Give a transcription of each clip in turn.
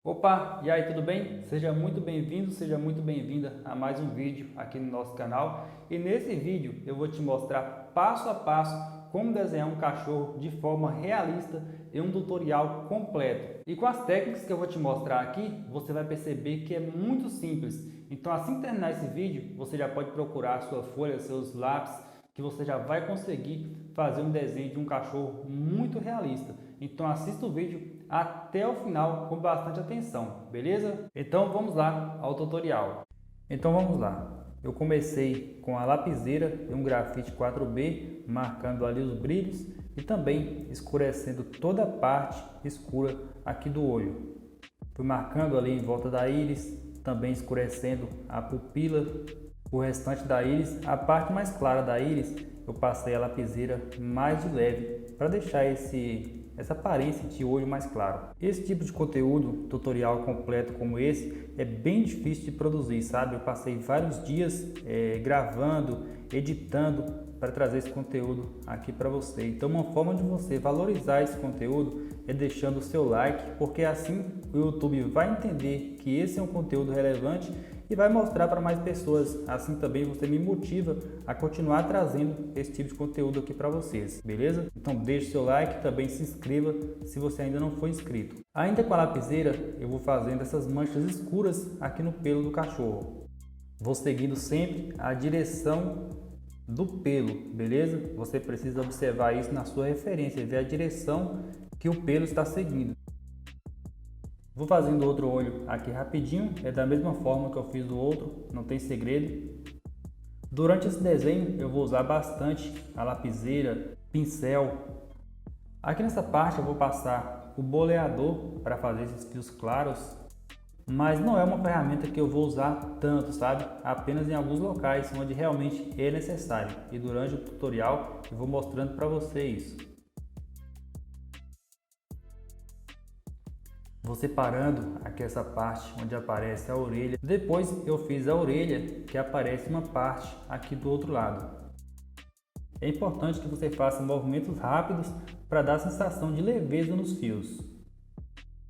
Opa, e aí, tudo bem? Seja muito bem-vindo, seja muito bem-vinda a mais um vídeo aqui no nosso canal. E nesse vídeo eu vou te mostrar passo a passo como desenhar um cachorro de forma realista em um tutorial completo. E com as técnicas que eu vou te mostrar aqui, você vai perceber que é muito simples. Então, assim que terminar esse vídeo, você já pode procurar sua folha, seus lápis, que você já vai conseguir fazer um desenho de um cachorro muito realista. Então assista o vídeo até o final com bastante atenção, beleza? Então vamos lá ao tutorial. Então vamos lá. Eu comecei com a lapiseira e um grafite 4B, marcando ali os brilhos e também escurecendo toda a parte escura aqui do olho. Fui marcando ali em volta da íris, também escurecendo a pupila, o restante da íris. A parte mais clara da íris eu passei a lapiseira mais de leve para deixar essa aparência de olho mais claro. Esse tipo de conteúdo, tutorial completo como esse, é bem difícil de produzir, sabe? Eu passei vários dias gravando, editando para trazer esse conteúdo aqui para você. Então uma forma de você valorizar esse conteúdo é deixando o seu like, porque assim o YouTube vai entender que esse é um conteúdo relevante e vai mostrar para mais pessoas. Assim também você me motiva a continuar trazendo esse tipo de conteúdo aqui para vocês, beleza? Então deixe seu like, também se inscreva se você ainda não for inscrito. Ainda com a lapiseira eu vou fazendo essas manchas escuras aqui no pelo do cachorro. Vou seguindo sempre a direção do pelo, beleza? Você precisa observar isso na sua referência, ver a direção que o pelo está seguindo. Vou fazendo outro olho aqui rapidinho, é da mesma forma que eu fiz o outro, não tem segredo. Durante esse desenho eu vou usar bastante a lapiseira, pincel. Aqui nessa parte eu vou passar o boleador para fazer esses fios claros, mas não é uma ferramenta que eu vou usar tanto, sabe? Apenas em alguns locais onde realmente é necessário. E durante o tutorial eu vou mostrando para você isso. Vou separando aqui essa parte onde aparece a orelha. Depois eu fiz a orelha, que aparece uma parte aqui do outro lado. É importante que você faça movimentos rápidos para dar a sensação de leveza nos fios.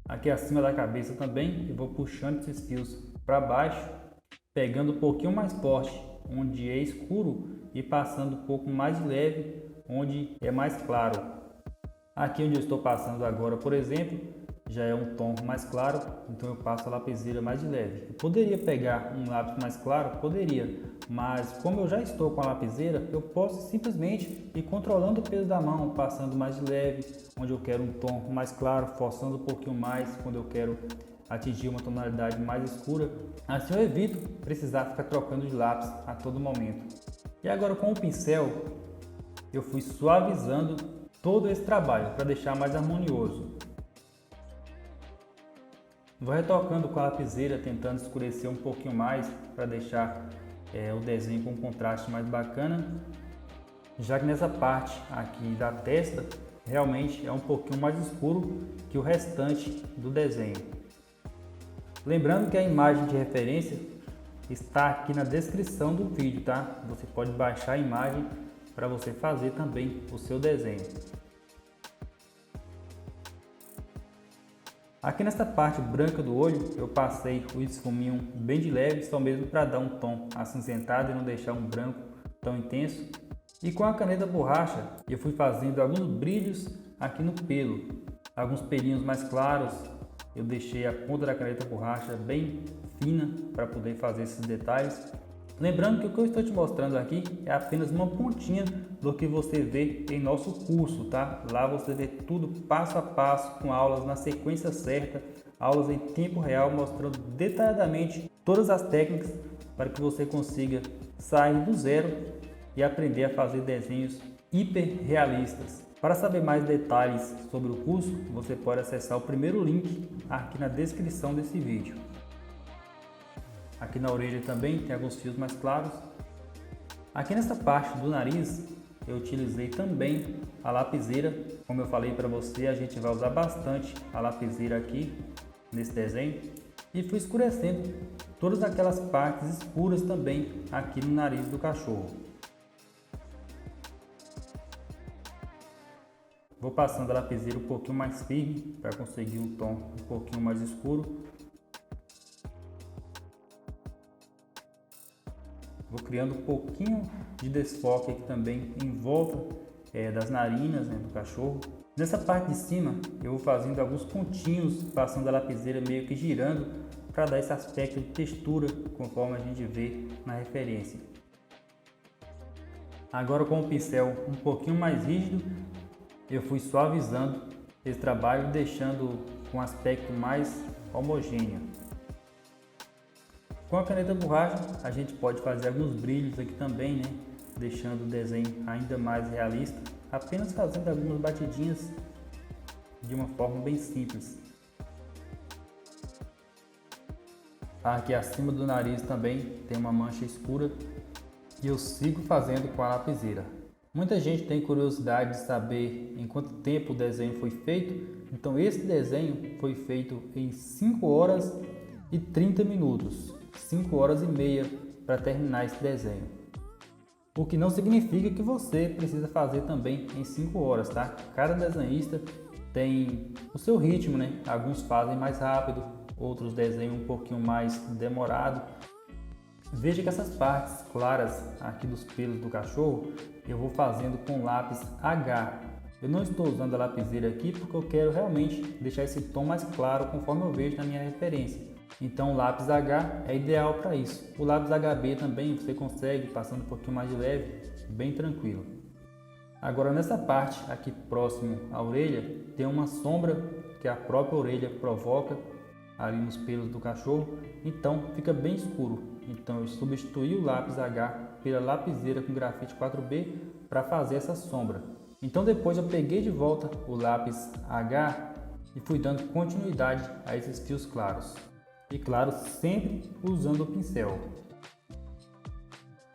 Aqui acima da cabeça também eu vou puxando esses fios para baixo, pegando um pouquinho mais forte onde é escuro e passando um pouco mais leve onde é mais claro. Aqui onde eu estou passando agora, por exemplo, já é um tom mais claro, então eu passo a lapiseira mais de leve. Eu poderia pegar um lápis mais claro? Poderia, mas como eu já estou com a lapiseira, eu posso simplesmente ir controlando o peso da mão, passando mais de leve, onde eu quero um tom mais claro, forçando um pouquinho mais quando eu quero atingir uma tonalidade mais escura. Assim eu evito precisar ficar trocando de lápis a todo momento. E agora com o pincel, eu fui suavizando todo esse trabalho para deixar mais harmonioso. Vou retocando com a lapiseira, tentando escurecer um pouquinho mais para deixar o desenho com um contraste mais bacana, já que nessa parte aqui da testa realmente é um pouquinho mais escuro que o restante do desenho. Lembrando que a imagem de referência está aqui na descrição do vídeo, tá? Você pode baixar a imagem para você fazer também o seu desenho. Aqui nesta parte branca do olho eu passei o esfuminho bem de leve, só mesmo para dar um tom acinzentado e não deixar um branco tão intenso. E com a caneta borracha eu fui fazendo alguns brilhos aqui no pelo, alguns pelinhos mais claros. Eu deixei a ponta da caneta borracha bem fina para poder fazer esses detalhes. Lembrando que o que eu estou te mostrando aqui é apenas uma pontinha do que você vê em nosso curso, tá? Lá você vê tudo passo a passo, com aulas na sequência certa, aulas em tempo real, mostrando detalhadamente todas as técnicas para que você consiga sair do zero e aprender a fazer desenhos hiper realistas. Para saber mais detalhes sobre o curso, você pode acessar o primeiro link aqui na descrição desse vídeo. Aqui na orelha também tem alguns fios mais claros. Aqui nessa parte do nariz eu utilizei também a lapiseira. Como eu falei para você, a gente vai usar bastante a lapiseira aqui nesse desenho. E fui escurecendo todas aquelas partes escuras também aqui no nariz do cachorro. Vou passando a lapiseira um pouquinho mais firme para conseguir um tom um pouquinho mais escuro. Vou criando um pouquinho de desfoque aqui também em volta das narinas, né, do cachorro. Nessa parte de cima eu vou fazendo alguns pontinhos, passando a lapiseira meio que girando para dar esse aspecto de textura conforme a gente vê na referência. Agora com o pincel um pouquinho mais rígido, eu fui suavizando esse trabalho, deixando com um aspecto mais homogêneo. Com a caneta borracha a gente pode fazer alguns brilhos aqui também, né? Deixando o desenho ainda mais realista, apenas fazendo algumas batidinhas de uma forma bem simples. Aqui acima do nariz também tem uma mancha escura e eu sigo fazendo com a lapiseira. Muita gente tem curiosidade de saber em quanto tempo o desenho foi feito, então esse desenho foi feito em 5 horas e 30 minutos, 5 horas e meia para terminar esse desenho. O que não significa que você precisa fazer também em 5 horas, tá? Cada desenhista tem o seu ritmo, né? Alguns fazem mais rápido, outros desenham um pouquinho mais demorado. Veja que essas partes claras aqui dos pelos do cachorro eu vou fazendo com lápis H. Eu não estou usando a lapiseira aqui porque eu quero realmente deixar esse tom mais claro conforme eu vejo na minha referência. Então o lápis H é ideal para isso. O lápis HB também você consegue passando um pouquinho mais de leve, bem tranquilo. Agora nessa parte aqui próximo à orelha tem uma sombra que a própria orelha provoca ali nos pelos do cachorro, então fica bem escuro. Então eu substituí o lápis H pela lapiseira com grafite 4B para fazer essa sombra. Então depois eu peguei de volta o lápis H e fui dando continuidade a esses fios claros. E claro, sempre usando o pincel.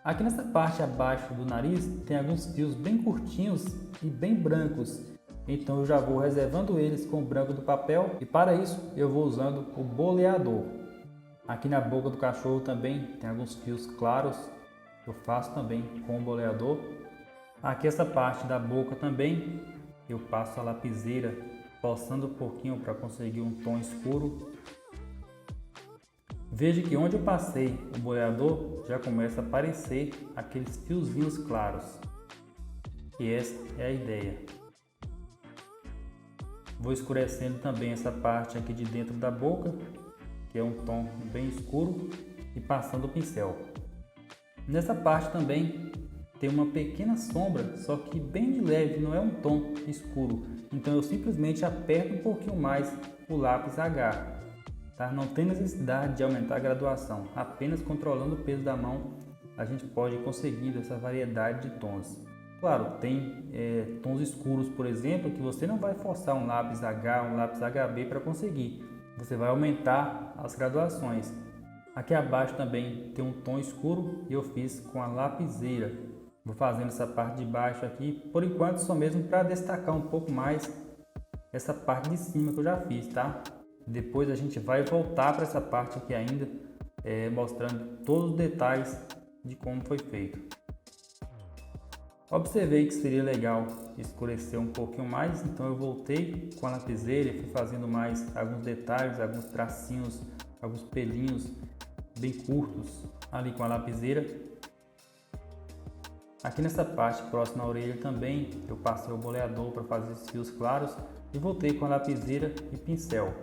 Aqui nessa parte abaixo do nariz tem alguns fios bem curtinhos e bem brancos. Então eu já vou reservando eles com o branco do papel e para isso eu vou usando o boleador. Aqui na boca do cachorro também tem alguns fios claros, eu faço também com o boleador. Aqui essa parte da boca também eu passo a lapiseira, forçando um pouquinho para conseguir um tom escuro. Veja que onde eu passei o boleador já começa a aparecer aqueles fiozinhos claros. E essa é a ideia. Vou escurecendo também essa parte aqui de dentro da boca, que é um tom bem escuro, e passando o pincel. Nessa parte também tem uma pequena sombra, só que bem de leve, não é um tom escuro. Então eu simplesmente aperto um pouquinho mais o lápis H. Tá? Não tem necessidade de aumentar a graduação, apenas controlando o peso da mão a gente pode ir conseguindo essa variedade de tons. Claro, tem tons escuros, por exemplo, que você não vai forçar um lápis H, um lápis HB para conseguir. Você vai aumentar as graduações. Aqui abaixo também tem um tom escuro e eu fiz com a lapiseira. Vou fazendo essa parte de baixo aqui, por enquanto só mesmo para destacar um pouco mais essa parte de cima que eu já fiz, tá? Depois a gente vai voltar para essa parte aqui ainda, mostrando todos os detalhes de como foi feito. Observei que seria legal escurecer um pouquinho mais, então eu voltei com a lapiseira e fui fazendo mais alguns detalhes, alguns tracinhos, alguns pelinhos bem curtos ali com a lapiseira. Aqui nessa parte próxima à orelha também eu passei o boleador para fazer esses fios claros e voltei com a lapiseira e pincel.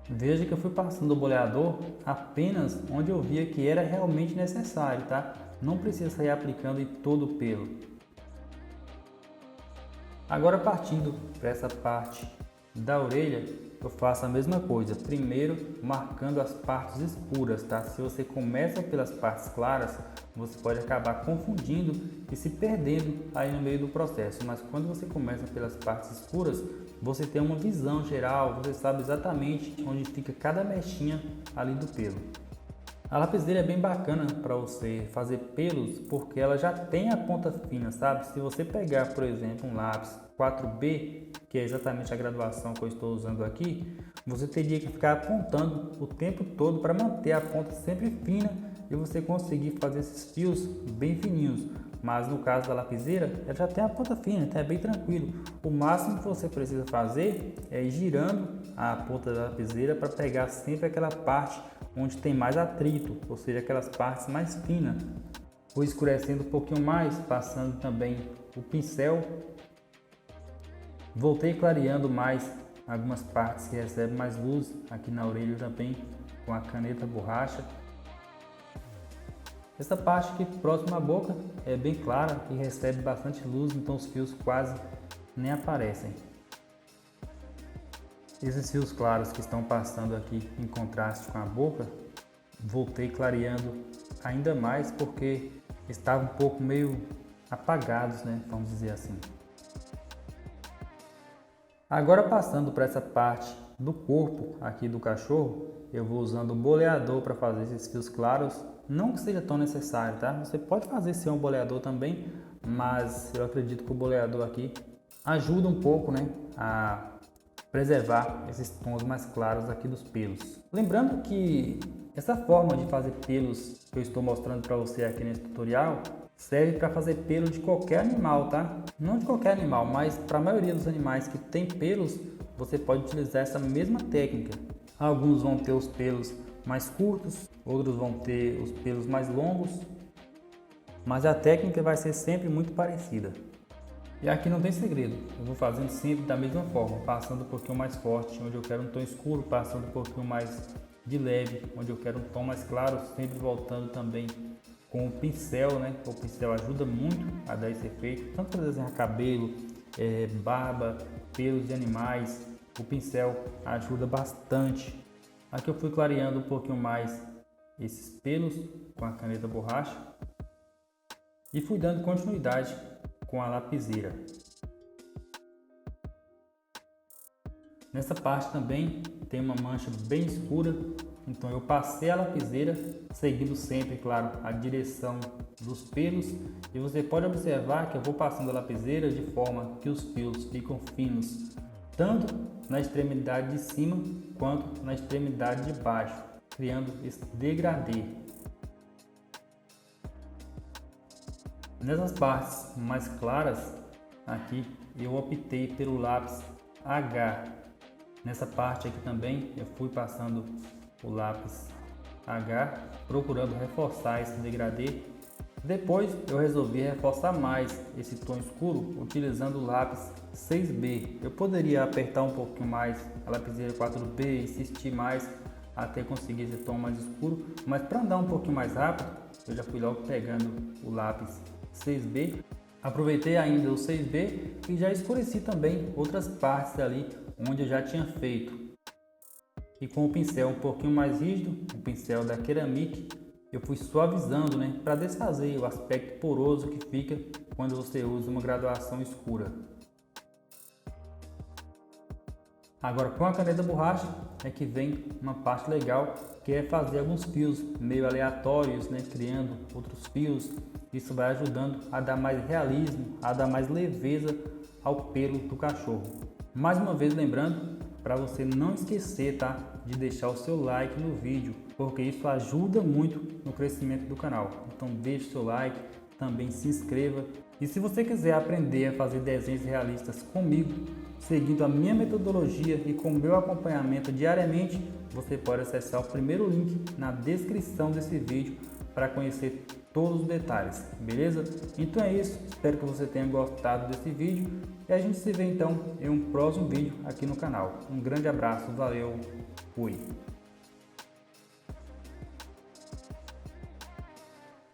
Veja que eu fui passando o boleador apenas onde eu via que era realmente necessário, tá? Não precisa sair aplicando em todo o pelo. Agora partindo para essa parte da orelha, eu faço a mesma coisa. Primeiro marcando as partes escuras, tá? Se você começa pelas partes claras, você pode acabar confundindo e se perdendo aí no meio do processo. Mas quando você começa pelas partes escuras, você tem uma visão geral, você sabe exatamente onde fica cada mechinha ali do pelo. A lapiseira é bem bacana para você fazer pelos porque ela já tem a ponta fina, sabe? Se você pegar, por exemplo, um lápis 4B, que é exatamente a graduação que eu estou usando aqui, você teria que ficar apontando o tempo todo para manter a ponta sempre fina e você conseguir fazer esses fios bem fininhos. mas no caso da lapiseira, ela já tem a ponta fina, então é bem tranquilo. O máximo que você precisa fazer é ir girando a ponta da lapiseira para pegar sempre aquela parte onde tem mais atrito, ou seja, aquelas partes mais finas. Vou escurecendo um pouquinho mais, passando também o pincel. Voltei clareando mais algumas partes que recebem mais luz, aqui na orelha também com a caneta borracha. Essa parte aqui próxima à boca é bem clara e recebe bastante luz, então os fios quase nem aparecem. Esses fios claros que estão passando aqui em contraste com a boca, voltei clareando ainda mais porque estavam um pouco meio apagados, né? Vamos dizer assim. Agora passando para essa parte do corpo aqui do cachorro, eu vou usando o boleador para fazer esses fios claros. Não que seja tão necessário, tá? Você pode fazer sem um boleador também, mas eu acredito que o boleador aqui ajuda um pouco, né, a preservar esses tons mais claros aqui dos pelos. Lembrando que essa forma de fazer pelos que eu estou mostrando para você aqui nesse tutorial serve para fazer pelo de qualquer animal, tá? Não de qualquer animal, mas para a maioria dos animais que tem pelos, você pode utilizar essa mesma técnica. Alguns vão ter os pelos mais curtos, outros vão ter os pelos mais longos, mas a técnica vai ser sempre muito parecida. E aqui não tem segredo, eu vou fazendo sempre da mesma forma, passando um pouquinho mais forte, onde eu quero um tom escuro, passando um pouquinho mais de leve, onde eu quero um tom mais claro, sempre voltando também com o pincel, né? O pincel ajuda muito a dar esse efeito, tanto para desenhar cabelo, barba, pelos de animais, o pincel ajuda bastante. Aqui eu fui clareando um pouquinho mais esses pelos com a caneta borracha e fui dando continuidade com a lapiseira. Nessa parte também tem uma mancha bem escura, então eu passei a lapiseira, seguindo sempre, claro, a direção dos pelos, e você pode observar que eu vou passando a lapiseira de forma que os fios ficam finos, tanto na extremidade de cima quanto na extremidade de baixo, criando esse degradê. Nessas partes mais claras, aqui eu optei pelo lápis H. Nessa parte aqui também eu fui passando o lápis H, procurando reforçar esse degradê. Depois eu resolvi reforçar mais esse tom escuro utilizando o lápis 6B. Eu poderia apertar um pouquinho mais a lapiseira 4B, insistir mais até conseguir esse tom mais escuro, mas para andar um pouquinho mais rápido, eu já fui logo pegando o lápis 6B. Aproveitei ainda o 6B e já escureci também outras partes ali onde eu já tinha feito. E com o pincel um pouquinho mais rígido, o pincel da Ceramic, eu fui suavizando, né, para desfazer o aspecto poroso que fica quando você usa uma graduação escura. Agora com a caneta borracha é que vem uma parte legal, que é fazer alguns fios meio aleatórios, né, criando outros fios. Isso vai ajudando a dar mais realismo, a dar mais leveza ao pelo do cachorro. Mais uma vez lembrando, para você não esquecer, tá, de deixar o seu like no vídeo, porque isso ajuda muito no crescimento do canal. Então deixe o seu like, também se inscreva. E se você quiser aprender a fazer desenhos realistas comigo, seguindo a minha metodologia e com o meu acompanhamento diariamente, você pode acessar o primeiro link na descrição desse vídeo para conhecer todos os detalhes, beleza? Então é isso, espero que você tenha gostado desse vídeo e a gente se vê então em um próximo vídeo aqui no canal. Um grande abraço, valeu, fui!